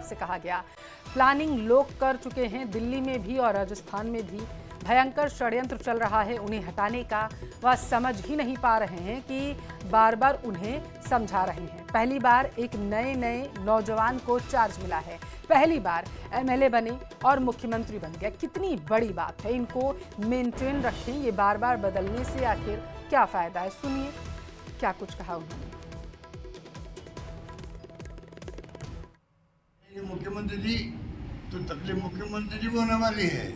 से कहा गया। प्लानिंग लोग कर चुके हैं, दिल्ली में भी और राजस्थान में भी भयंकर षड्यंत्र चल रहा है उन्हें हटाने का। वह समझ ही नहीं पा रहे हैं कि बार बार उन्हें समझा रहे हैं। पहली बार एक नए नौजवान को चार्ज मिला है, पहली बार एमएलए बने और मुख्यमंत्री बन गया। कितनी बड़ी बात है, इनको मेंटेन रखें। ये बार बार बदलने से आखिर क्या फायदा है? सुनिए क्या कुछ कहा उन्होंने। मुख्यमंत्री जी तो तकलीफ मुख्यमंत्री जी को होने वाली है।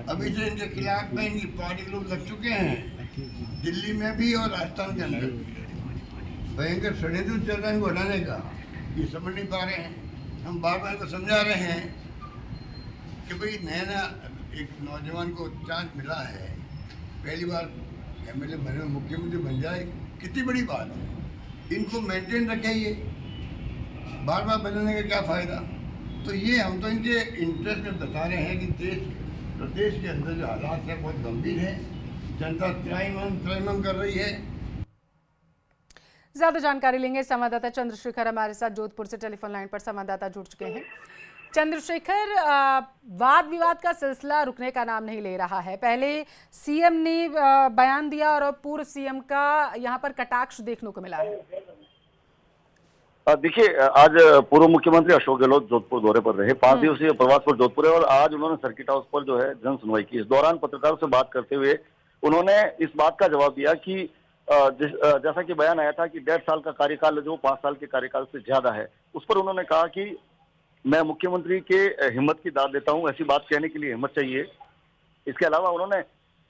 अभी से इनके खिलाफ में इनकी पार्टी के लोग लग चुके हैं, दिल्ली में भी और राजस्थान के अंदर भयंकर षड्यंत्र चल रहा है इनको हटाने का। ये समझ नहीं पा रहे हैं। हम बार बार इनको समझा रहे हैं कि भाई नया एक नौजवान को चांस मिला है, पहली बार एमएलए बने मुख्यमंत्री बन जाए, कितनी बड़ी बात है। इनको मेंटेन रखें, ये बार बार बदलने का क्या फ़ायदा। तो ये हम तो इनके इंटरेस्ट में बता रहे हैं कि प्रदेश के अंदर जो हालात है बहुत गंभीर है, जनता त्राहिमाम कर रही है। ज्यादा जानकारी लेंगे संवाददाता चंद्रशेखर हमारे साथ जोधपुर से टेलीफोन लाइन पर संवाददाता जुड़ चुके हैं। चंद्रशेखर, वाद विवाद का सिलसिला रुकने का नाम नहीं ले रहा है। पहले सीएम ने बयान दिया और अब पूर्व सीएम का यहाँ पर कटाक्ष देखने को मिला है। देखिए, आज पूर्व मुख्यमंत्री अशोक गहलोत जोधपुर दौरे पर रहे। 5 दिवसीय प्रवास पर जोधपुर है और आज उन्होंने सर्किट हाउस पर जो है जन सुनवाई की। इस दौरान पत्रकारों से बात करते हुए उन्होंने इस बात का जवाब दिया कि जैसा कि बयान आया था कि 1.5 साल का कार्यकाल जो 5 साल के कार्यकाल से ज्यादा है, उस पर उन्होंने कहा कि मैं मुख्यमंत्री के हिम्मत की दाद देता हूं, ऐसी बात कहने के लिए हिम्मत चाहिए। इसके अलावा उन्होंने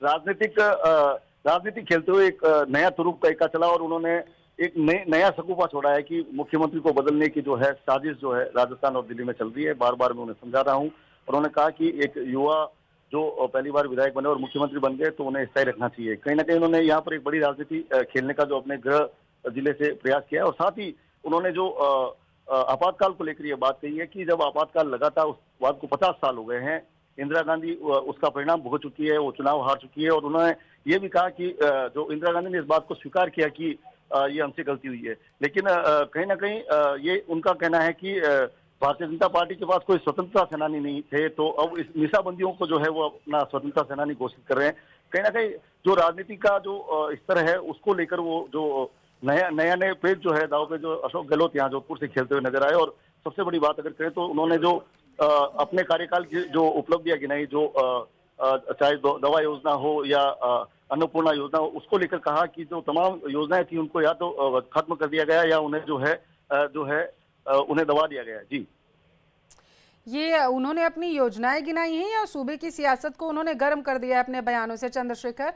राजनीति खेलते हुए एक नया तुरुप तरीका चला और उन्होंने एक नया सकूफा छोड़ा है कि मुख्यमंत्री को बदलने की जो है साजिश जो है राजस्थान और दिल्ली में चल रही है। बार बार मैं उन्हें समझा रहा हूं। उन्होंने कहा कि एक युवा जो पहली बार विधायक बने और मुख्यमंत्री बन गए तो उन्हें स्थायी रखना चाहिए। कहीं ना कहीं उन्होंने यहाँ पर एक बड़ी राजनीति खेलने का जो अपने गृह जिले से प्रयास किया है। और साथ ही उन्होंने जो आपातकाल को लेकर ये बात कही है कि जब आपातकाल लगा था उस बात को 50 साल हो गए हैं, इंदिरा गांधी उसका परिणाम भुगत चुकी है, वो चुनाव हार चुकी है। और उन्होंने ये भी कहा कि जो इंदिरा गांधी ने इस बात को स्वीकार किया कि ये हमसे गलती हुई है, लेकिन कहीं ना कहीं ये उनका कहना है कि भारतीय जनता पार्टी के पास कोई स्वतंत्रता सेनानी नहीं थे, तो अब इस निशाबंदियों को जो है वो अपना स्वतंत्रता सेनानी घोषित कर रहे हैं। कहीं ना कहीं जो राजनीति का जो स्तर है उसको लेकर वो जो नए पेज जो है दाव पे जो अशोक गहलोत यहाँ जोधपुर से खेलते हुए नजर आए। और सबसे बड़ी बात अगर करें तो उन्होंने जो अपने कार्यकाल की जो उपलब्धियां गिनाई, जो चाहे दवा योजना हो या अन्नपूर्णा योजना, उसको लेकर कहा कि जो तमाम योजनाएं थी उनको या तो खत्म कर दिया गया या उन्हें जो है उन्हें दबा दिया गया। जी, ये उन्होंने अपनी योजनाएं गिनाई हैं या सूबे की सियासत को उन्होंने गर्म कर दिया है अपने बयानों से? चंद्रशेखर,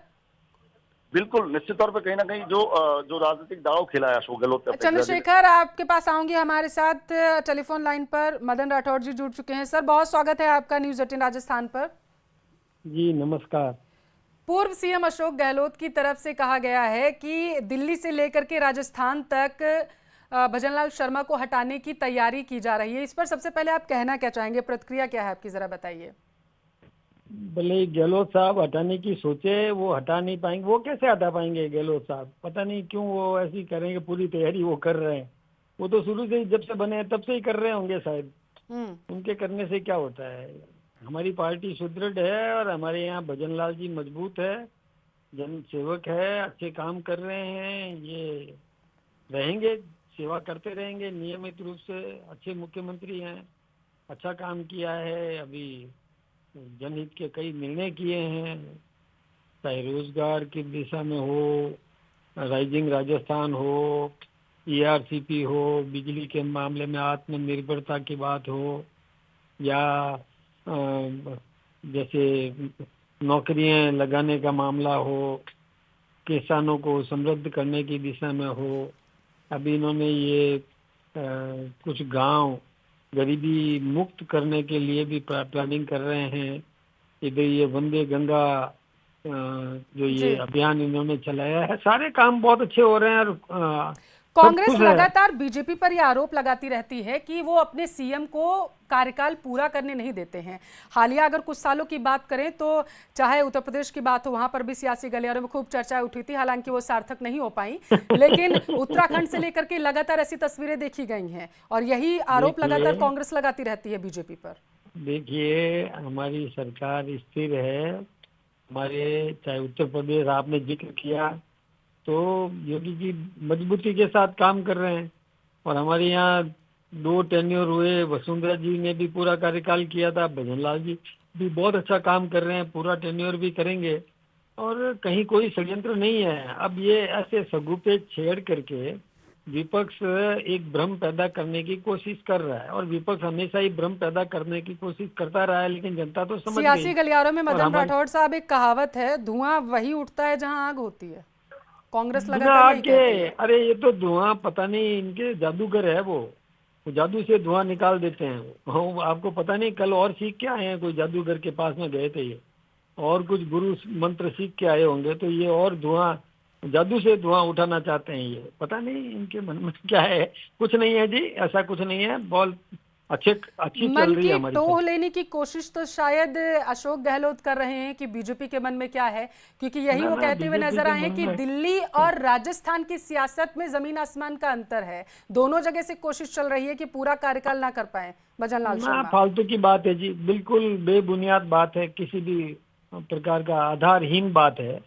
बिल्कुल निश्चित तौर पर कहीं ना कहीं जो राजनीतिक दाव खेला है अशोक गहलोत। चंद्रशेखर, आपके पास आऊंगी। हमारे साथ टेलीफोन लाइन पर मदन राठौड़ जी जुड़ चुके हैं। सर, बहुत स्वागत है आपका न्यूज 18 राजस्थान पर। जी नमस्कार। पूर्व सीएम अशोक गहलोत की तरफ से कहा गया है कि दिल्ली से लेकर के राजस्थान तक भजनलाल शर्मा को हटाने की तैयारी की जा रही है। इस पर सबसे पहले आप कहना क्या चाहेंगे, प्रतिक्रिया क्या है आपकी, जरा बताइए। भले गहलोत साहब हटाने की सोचे, वो हटा नहीं पाएंगे। वो कैसे हटा पाएंगे गहलोत साहब? पता नहीं क्यों वो ऐसी करेंगे, पूरी तैयारी वो कर रहे हैं। वो तो शुरू से ही जब से बने तब से ही कर रहे होंगे शायद। उनके करने से क्या होता है? हमारी पार्टी सुदृढ़ है और हमारे यहाँ भजनलाल जी मजबूत है, जन सेवक है, अच्छे काम कर रहे हैं, ये रहेंगे, सेवा करते रहेंगे नियमित रूप से। अच्छे मुख्यमंत्री हैं, अच्छा काम किया है, अभी जनहित के कई निर्णय किए हैं, चाहे रोजगार की दिशा में हो, राइजिंग राजस्थान हो, ERCP हो, बिजली के मामले में आत्मनिर्भरता की बात हो, या जैसे नौकरियां लगाने का मामला हो, किसानों को समृद्ध करने की दिशा में हो। अभी इन्होंने ये कुछ गांव गरीबी मुक्त करने के लिए भी प्लानिंग कर रहे हैं। इधर ये वंदे गंगा जो ये अभियान इन्होंने चलाया है, सारे काम बहुत अच्छे हो रहे हैं। और कांग्रेस खुश है। लगातार बीजेपी पर यह आरोप लगाती रहती है कि वो अपने सीएम को कार्यकाल पूरा करने नहीं देते हैं। हालिया अगर कुछ सालों की बात करें तो चाहे उत्तर प्रदेश की बात हो, वहां पर भी सियासी गलियारों में खूब चर्चाएं उठी थी, हालांकि वो सार्थक नहीं हो पाई। लेकिन उत्तराखंड से लेकर के लगातार ऐसी तस्वीरें देखी गई हैं और यही आरोप लगातार कांग्रेस लगाती रहती है बीजेपी पर। देखिए, हमारी सरकार स्थिर है। हमारे चाहे उत्तर प्रदेश आपने जिक्र किया, तो योगी जी मजबूती के साथ काम कर रहे हैं। और हमारे यहाँ 2 टेन्योर हुए, वसुंधरा जी ने भी पूरा कार्यकाल किया था, भजनलाल जी भी बहुत अच्छा काम कर रहे हैं, पूरा टेन्योर भी करेंगे। और कहीं कोई षड्यंत्र नहीं है। अब ये ऐसे सगुफे छेड़ करके विपक्ष एक भ्रम पैदा करने की कोशिश कर रहा है, और विपक्ष हमेशा ही भ्रम पैदा करने की कोशिश करता रहा है, लेकिन जनता तो समझ सियासी गई। गलियारों में और मदन हमारे राठौड़ साहब, एक कहावत है, धुआं वही उठता है जहां आग होती है। कांग्रेस बिना लगातार आग यही के, कहती है। अरे ये तो धुआं पता नहीं, इनके जादूगर है वो जादू से धुआं निकाल देते हैं। वो आपको पता नहीं, कल और सीख के आए हैं, कोई जादूगर के पास में गए थे ये, और कुछ गुरु मंत्र सीख के आए होंगे, तो ये और धुआं, जादू से धुआं उठाना चाहते हैं। ये पता नहीं इनके मन में क्या है। कुछ नहीं है जी, ऐसा कुछ नहीं है। बहुत अच्छी मन चल रही की है हमारी टोह सरकार। लेने की कोशिश तो शायद अशोक गहलोत कर रहे हैं कि बीजेपी के मन में क्या है, क्योंकि यही ना वो ना, कहते हुए बीजेपी नजर के आए हैं मन कि में दिल्ली और राजस्थान की सियासत में जमीन आसमान का अंतर है। दोनों जगह से कोशिश चल रही है कि पूरा कार्यकाल ना कर पाए भजनलाल ना, शर्मा। फालतू की बात है जी, बिल्कुल बेबुनियाद बात है, किसी भी प्रकार का आधारहीन बात है।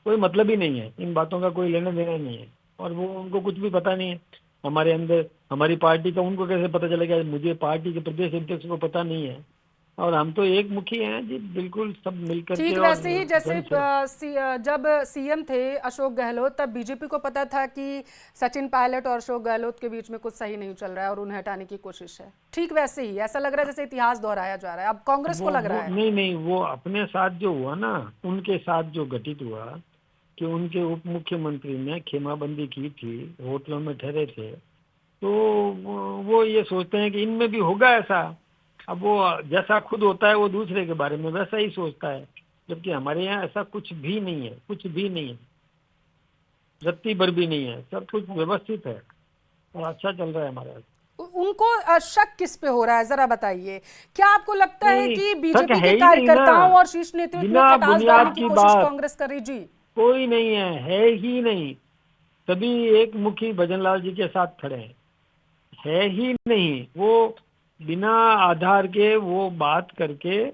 कोई मतलब ही नहीं है, इन बातों का कोई लेना देना नहीं है। और वो उनको कुछ भी पता नहीं है हमारे अंदर, हमारी पार्टी का उनको कैसे पता चलेगा। मुझे पार्टी के प्रदेश अध्यक्ष को पता नहीं है, और हम तो एक मुखी हैं जी, बिल्कुल सब मिलकर के। ठीक और वैसे ही जैसे जन से जब सीएम थे अशोक गहलोत, तब बीजेपी को पता था कि सचिन पायलट और अशोक गहलोत के बीच में कुछ सही नहीं चल रहा है और उन्हें हटाने की कोशिश है। ठीक वैसे ही ऐसा लग रहा है जैसे इतिहास दोहराया जा रहा है, अब कांग्रेस को लग रहा है। नहीं नहीं, वो अपने साथ जो हुआ ना, उनके साथ जो घटित हुआ कि उनके उप मुख्यमंत्री ने खेमाबंदी की थी, होटलों में ठहरे थे, तो वो ये सोचते हैं कि इनमें भी होगा ऐसा। अब वो जैसा खुद होता है वो दूसरे के बारे में वैसा ही सोचता है, जबकि हमारे यहाँ ऐसा कुछ भी नहीं है, कुछ भी नहीं है, रत्ती भर भी नहीं है। सब कुछ व्यवस्थित है और अच्छा चल रहा है हमारे यहाँ। उनको शक किस पे हो रहा है, जरा बताइए। क्या आपको लगता है नहीं, कि शक बीजेपी है के ही नहीं कार्यकर्ताओं ना। और शीर्ष नेतृत्व में बिना खटास डालने बुनियाद की की कोशिश बात कांग्रेस कर रही? जी, कोई नहीं है ही नहीं। सभी एक मुखी भजनलाल जी के साथ खड़े हैं, है ही नहीं। वो बिना आधार के वो बात करके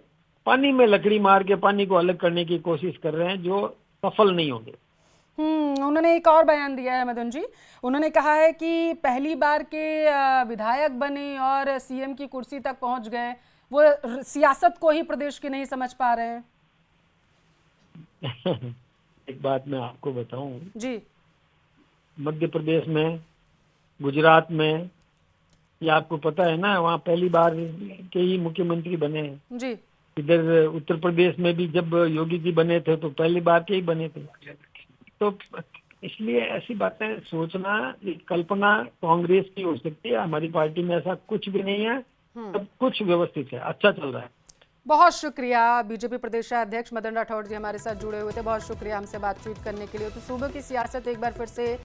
पानी में लकड़ी मार के पानी को अलग करने की कोशिश कर रहे हैं, जो सफल नहीं होंगे। उन्होंने एक और बयान दिया है मदन जी। उन्होंने कहा है कि पहली बार के विधायक बने और सीएम की कुर्सी तक पहुंच गए, वो सियासत को ही प्रदेश की नहीं समझ पा रहे हैं। एक बात मैं आपको बताऊं, जी, मध्य प्रदेश में, गुजरात में, ये आपको पता है ना, वहाँ पहली बार के ही मुख्यमंत्री बने हैं। जी, इधर उत्तर प्रदेश में भी जब योगी जी बने थे तो पहली बार के ही बने थे। तो इसलिए ऐसी बातें सोचना, कल्पना कांग्रेस की हो सकती है। हमारी पार्टी में ऐसा कुछ भी नहीं है, सब कुछ व्यवस्थित है, अच्छा चल रहा है। बहुत शुक्रिया। बीजेपी प्रदेशाध्यक्ष मदन राठौड़ जी हमारे साथ जुड़े हुए थे, बहुत शुक्रिया हमसे बातचीत करने के लिए। तो सूबे की सियासत एक बार फिर से